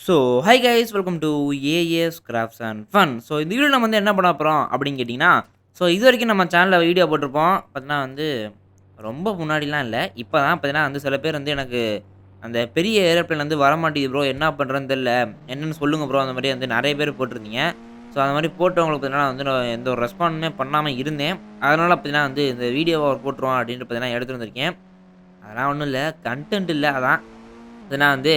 So hi guys welcome to as crafts and fun. So இந்த video நம்ம வந்து என்ன பண்ண போகிறோம் அப்படின்னு கேட்டிங்கன்னா, ஸோ இது வரைக்கும் நம்ம சேனலில் வீடியோ போட்டிருப்போம். பார்த்தீங்கன்னா வந்து ரொம்ப முன்னாடிலாம் இல்லை, இப்போ தான் பார்த்தீங்கன்னா வந்து சில பேர் வந்து எனக்கு அந்த பெரிய ஏரோப்ளேன் வந்து வரமாட்டேங்குது ப்ரோ, என்ன பண்ணுறதுன்னு தெரியல, என்னென்னு சொல்லுங்க ப்ரோ, அந்த மாதிரி வந்து நிறைய பேர் போட்டிருந்தீங்க. ஸோ அந்த மாதிரி போட்டவங்களுக்கு பார்த்தீங்கன்னா வந்து நான் எந்த ஒரு ரெஸ்பான்ஸுமே பண்ணாமல் இருந்தேன். அதனால் பார்த்தீங்கன்னா வந்து இந்த வீடியோவை போட்டுருவோம் அப்படின்ட்டு பார்த்தீங்கன்னா எடுத்துகிட்டு வந்திருக்கேன். அதெல்லாம் ஒன்றும் இல்லை, கண்டென்ட் இல்லை, அதான் பார்த்தீங்கன்னா வந்து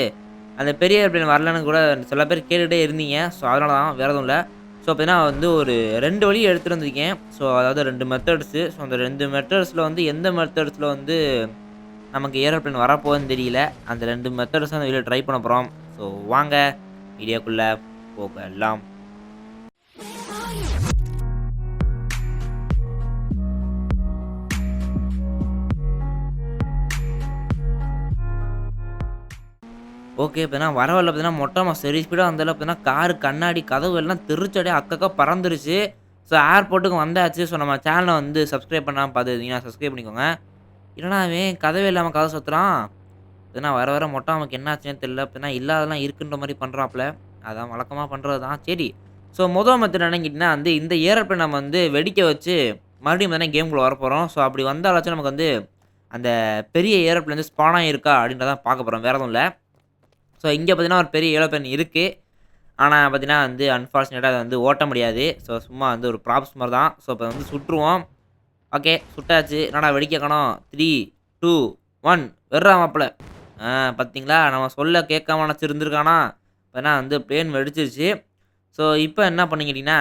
அந்த பெரிய ஏரோப்ளேன் வரலன்னு கூட சில பேர் கேட்டுகிட்டே இருந்தீங்க. ஸோ அதனால தான், வேறு எதுவும் இல்ல. ஸோ பார்த்தீங்கன்னா வந்து ஒரு 2 வழி எடுத்துகிட்டு வந்திருக்கேன். ஸோ அதாவது 2 மெத்தட்ஸு. ஸோ அந்த 2 மெத்தட்ஸில் வந்து எந்த மெத்தட்ஸில் வந்து நமக்கு ஏரோப்ளேன் வரப்போகுதுன்னு தெரியல. அந்த 2 மெத்தட்ஸும் அந்த வீடியோ ட்ரை பண்ண போகிறோம். ஸோ வாங்க வீடியோக்குள்ளே போகலாம். ஓகே. பார்த்தீங்கன்னா வரவழில பார்த்தீங்கன்னா மொட்டமா சரி ஸ்பீடா வந்ததில பார்த்தீங்கன்னா கார் கண்ணாடி கதவு எல்லாம் தெரிச்சு அப்படியே அக்கக்கா பறந்துருச்சு. ஸோ ஏர்போர்ட்டுக்கு வந்தாச்சு. ஸோ நம்ம சேனலை வந்து சப்ஸ்கிரைப் பண்ணாம பார்த்துருந்தீங்கன்னா சப்ஸ்கிரைப் பண்ணிக்கோங்க. என்னடா இவன் கதவே இல்லாம கதவு சாத்துறான். பார்த்தீங்கன்னா வர வர மொட்டமாக்கு என்ன ஆச்சுன்னே தெரியல. பார்த்தீங்கன்னா இல்லாததெல்லாம் இருக்குன்ற மாரி பண்றாப்புல. அதான் வழக்கமா பண்றது தான். சரி. ஸோ மொத மெத்தட் என்னன்னு கேட்டீங்கன்னா வந்து இந்த ஏரோப்ளேன் நம்ம வந்து வெடிக்க வச்சு மறுபடியும் பார்த்தீங்கன்னா கேம்குள்ள வரப்போறோம். ஸோ அப்படி வந்தாலாச்சும் நமக்கு வந்து அந்த பெரிய ஏரோப்ளேன் வந்து ஸ்பான் ஆகியிருக்கா அப்படின்றத பார்க்க போறோம். வேற எதுவும் இல்ல. ஸோ இங்க பார்த்தீங்கன்னா ஒரு பெரிய ஏரோப்ளேன் இருக்கு. ஆனா பார்த்தீங்கன்னா வந்து அன்பார்ச்சுனேட்டா அத வந்து ஓட்ட முடியாது. ஸோ சும்மா வந்து ஒரு ப்ராப்ஸ் மாரி தான். ஸோ இப்ப வந்து சுட்டுருவோம். ஓகே சுட்டாச்சு. என்னடா வெடிக்க காணோம். 3, 2, 1 வெட்றா மாப்ள. பார்த்தீங்களா? நம்ம சொல்ல கேட்காம நெனச்சு இருந்திருக்கானா? இப்பனா வந்து பிளேன் வெடிச்சிருச்சு. ஸோ இப்ப என்ன பண்ணீங்க கேட்டீங்கன்னா,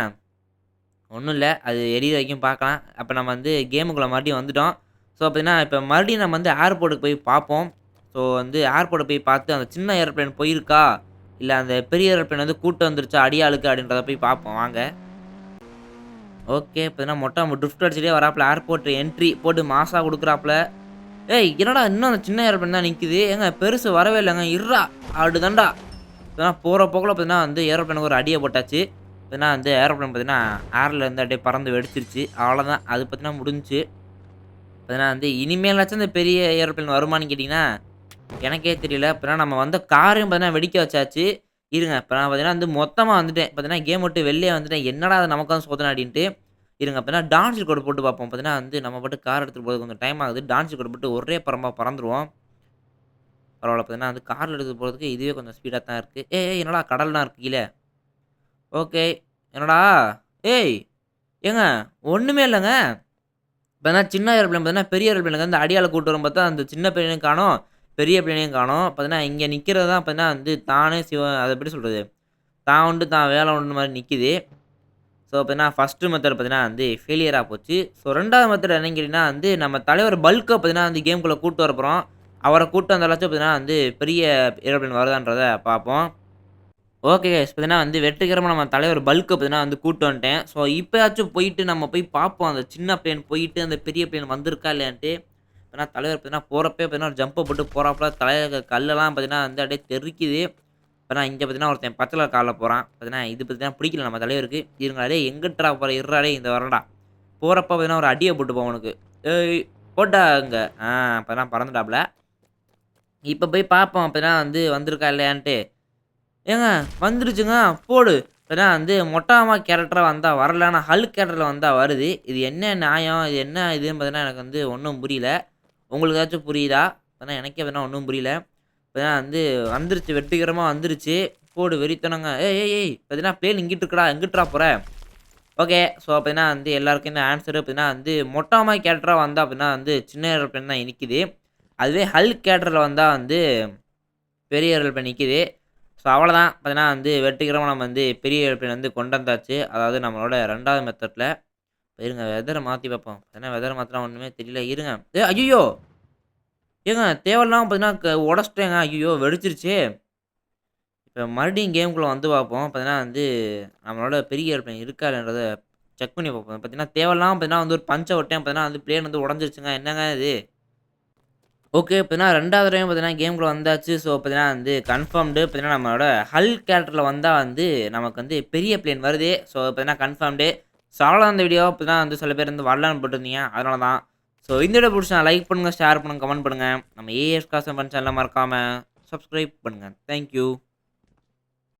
ஒண்ணும் இல்ல. அது எரியிற வரைக்கும் பார்க்கலாம். அப்ப நம்ம வந்து கேமுக்குள்ள மறுபடியும் வந்துட்டோம். ஸோ பார்த்தீங்கன்னா, இப்ப மறுபடியும் நம்ம வந்து ஏர்போர்ட்டுக்கு போய் பார்ப்போம். ஸோ வந்து ஏர்போர்ட்ட போய் பார்த்து அந்த சின்ன ஏரோப்ளேன் போயிருக்கா? இல்ல அந்த பெரிய ஏரோப்ளேன் வந்து கூட்டு வந்துருச்சா அடியாளுக்கு அப்படின்றத போய் பார்ப்போம் வாங்க. ஓகே. பார்த்தீங்கன்னா மொட்டை ட்ரிஃப்ட் அடிச்சுட்டே வராப்புல. ஏர்போர்ட் என்ட்ரி போட்டு மாஸா குடுக்குறாப்புல. ஏய் என்னடா இன்னும் அந்த சின்ன ஏரோப்ளேன் தான் நிக்குது. ஏங்க பெருசு வரவே இல்லங்க. இர்றா அப்படிதான்டா. பார்த்தீங்கன்னா போற போக்குல பார்த்தீங்கன்னா வந்து ஏரோப்ளேனுக்கு ஒரு அடிய போட்டாச்சு. பார்த்தீங்கன்னா வந்து ஏரோப்ளேன் பார்த்தீங்கன்னா ஏர்ல இருந்து அப்படியே பறந்து வெடிச்சிருச்சு. அவ்வளோதான். அது பார்த்தீங்கன்னா முடிஞ்சுச்சு. பார்த்தீங்கன்னா வந்து இனிமேலாச்சும் இந்த பெரிய ஏரோப்ளேன் வருமான்னு கேட்டீங்கன்னா, எனக்கே தெரியல. இப்பலாம் நம்ம வந்த காரையும் பார்த்தீங்கன்னா வெடிக்க வச்சாச்சு. இருங்க. இப்ப நான் பார்த்தீங்கன்னா வந்து மொத்தமா வந்துட்டேன். பார்த்தீங்கன்னா கேம் விட்டு வெளியே வந்துட்டேன். என்னடா இது நமக்கு தான் சோதனை அப்டின்ட்டு. இருங்க பார்த்தீங்கன்னா டான்ஸ் கோட் போட்டு பார்ப்போம். பார்த்தீங்கன்னா வந்து நம்ம பாட்டுக்கு கார் எடுத்துட்டு போறதுக்கு கொஞ்சம் டைம் ஆகுது. டான்ஸ் கோட் போட்டு ஒரே பறந்தருவோம். பரவால்ல. பார்த்தீங்கன்னா வந்து கார்ல எடுத்துட்டு போறதுக்கு இதுவே கொஞ்சம் ஸ்பீடா தான் இருக்கு. ஏய் ஏய் என்னடா கடல்லாம் இருக்கு கீழ. ஓகே. என்னடா? ஏய்! ஏங்க ஒண்ணுமே இல்லங்க. இப்பதான் சின்ன ஏரோப்ளேன் பார்த்தீங்கன்னா, பெரிய ஏரோப்ளேனுக்கு வந்து அடியாள கூட்டு வரும் பார்த்தா, அந்த சின்ன பிளேனையும் காணோம், பெரிய பிளேனையும் காணோம். பார்த்தீங்கன்னா, இங்க நிக்கிறது தான் பார்த்தீங்கன்னா வந்து தானே அத எப்படி சொல்றது? தான் உண்டு, தான் வேலை உண்டுன்ற மாரி நிக்குது. ஸோ, பார்த்தீங்கன்னா ஃபர்ஸ்ட்டு மெத்தட் பார்த்தீங்கன்னா வந்து ஃபெயிலியரா போச்சு. ஸோ, 2வது மெத்தட் என்னன்னு கேட்டீங்கன்னா வந்து, நம்ம தலைவர் பல்க்க பார்த்தீங்கன்னா வந்து கேம்குள்ள கூட்டு வரப்போறோம். அவர கூட்டு வந்தாலாச்சும் பார்த்தீங்கன்னா வந்து பெரிய ஏரோப்ளேன் வருதான்றத பார்ப்போம். Okay guys. பார்த்தீங்கன்னா வந்து வெற்றிகரமா நம்ம தலைவர் பல்க்க பார்த்தீங்கன்னா வந்து கூட்டு வந்துட்டேன். ஸோ இப்பயாச்சும் போயிட்டு நம்ம போய் பார்ப்போம். அந்த சின்ன பிளேன் போயிட்டு அந்த பெரிய பிளேன் வந்திருக்கா இல்லையான்ட்டு. ஏன்னா தலைவர் பார்த்தீங்கன்னா போறப்பயே பார்த்தீங்கன்னா ஜம்ப போட்டு போறாப்புல. தலையில கல்லெல்லாம் பார்த்தீங்கன்னா வந்து அப்படியே தெறிக்குது. இப்ப இங்க பார்த்தீங்கன்னா ஒருத்தன் பச்சை கலர் கார்ல போறான். பார்த்தீங்கன்னா இது பார்த்தீங்கன்னா பிடிக்கல நம்ம தலைவருக்கு. இருங்கடா டேய் எங்கிட்றா போற? இருடா டேய் இந்த வரேன்டா. போறப்ப பார்த்தீங்கன்னா ஒரு அடிய போட்டுப்போம் அவனுக்கு. ஏய் போடா அங்க. அப்பதான் பறந்துட்டாப்புல. இப்ப போய் பார்ப்போம் அப்பதான் வந்து வந்திருக்கா இல்லையான்ட்டு. ஏங்க வந்துருச்சுங்க போடு. ஏன்னா வந்து மொட்டாமா கேரக்டரா வந்தா வரல. ஆனா ஹல்க் கேரக்டர்ல வந்தா வருது. இது என்ன நியாயம்? இது என்ன இதுன்னு பார்த்தீங்கன்னா எனக்கு வந்து ஒண்ணும் புரியல. உங்களுக்கு ஏதாச்சும் புரியுதா? ஏன்னா எனக்கே பார்த்தீங்கன்னா ஒண்ணும் புரியல. இப்பதான் வந்து வந்துருச்சு வெற்றிகரமா வந்துருச்சு. போடு வெறித்தனங்க. ஏய் ஏய் ஏய் பார்த்தீங்கன்னா பிளேன் இங்கிட்டு இருக்குடா. எங்கிட்றா போற? ஓகே. ஸோ பார்த்தீங்கன்னா வந்து எல்லாருக்கும் இந்த ஆன்ஸர் பார்த்தீங்கன்னா வந்து மொட்டாமா கேரக்டரா வந்தா அப்படின்னா வந்து சின்ன ஏரோப்ளேன் தான் நிக்குது. அதுவே ஹல்க் கேரக்டர்ல வந்தா வந்து பெரிய ஏரோப்ளேன் நிக்குது. ஸோ அவ்வளோதான். பார்த்தீங்கன்னா வந்து வெற்றிகரமா நம்ம வந்து பெரிய ஏரோப்ளேன் வந்து கொண்டு வந்தாச்சு. அதாவது நம்மளோட 2வது மெத்தட்ல. இருங்க வெதர மாத்தி பார்ப்போம். ஏன்னா வெதர மாத்துனா ஒண்ணுமே தெரியல. இருங்க. ஐய்யயோ! ஏங்க தேவையில்லாம பார்த்தீங்கன்னா உடைச்சுட்டேங்க. ஐய்யயோ! வெடிச்சிருச்சே! இப்ப மறுபடியும் கேம்குள்ள வந்து பார்ப்போம். பார்த்தீங்கன்னா வந்து நம்மளோட பெரிய ஏரோப்ளேன் இருக்கா இல்லைன்றத செக் பண்ணி பார்ப்போம். பார்த்தீங்கன்னா தேவையில்லாம பார்த்தீங்கன்னா வந்து ஒரு பஞ்ச விட்டேன். பார்த்தீங்கன்னா வந்து பிளேன் வந்து உடைஞ்சிருச்சுங்க. என்னங்க இது? ஓகே. இப்ப 2வது தடவையும் பார்த்தீங்கன்னா கேம்குள்ள வந்தாச்சு. ஸோ பார்த்தீங்கன்னா வந்து கன்ஃபர்ம்டு. பார்த்தீங்கன்னா நம்மளோட ஹல்க் கேரக்டர்ல வந்தா வந்து நமக்கு வந்து பெரிய பிளேன் வருது. ஸோ பார்த்தீங்கன்னா கன்ஃபர்ம்டு. ஸோ அவ்வளோதான் இந்த வீடியோ. இப்பதான் வந்து சில பேர் வந்து வரலான்னு போட்டிருந்தீங்க. அதனால தான். ஸோ இந்த வீடியோ புடிச்சா லைக் பண்ணுங்க, ஷேர் பண்ணுங்க, கமெண்ட் பண்ணுங்க. நம்ம ஏஎஸ் காசு சேனல மறக்காம சப்ஸ்கிரைப் பண்ணுங்க. Thank you.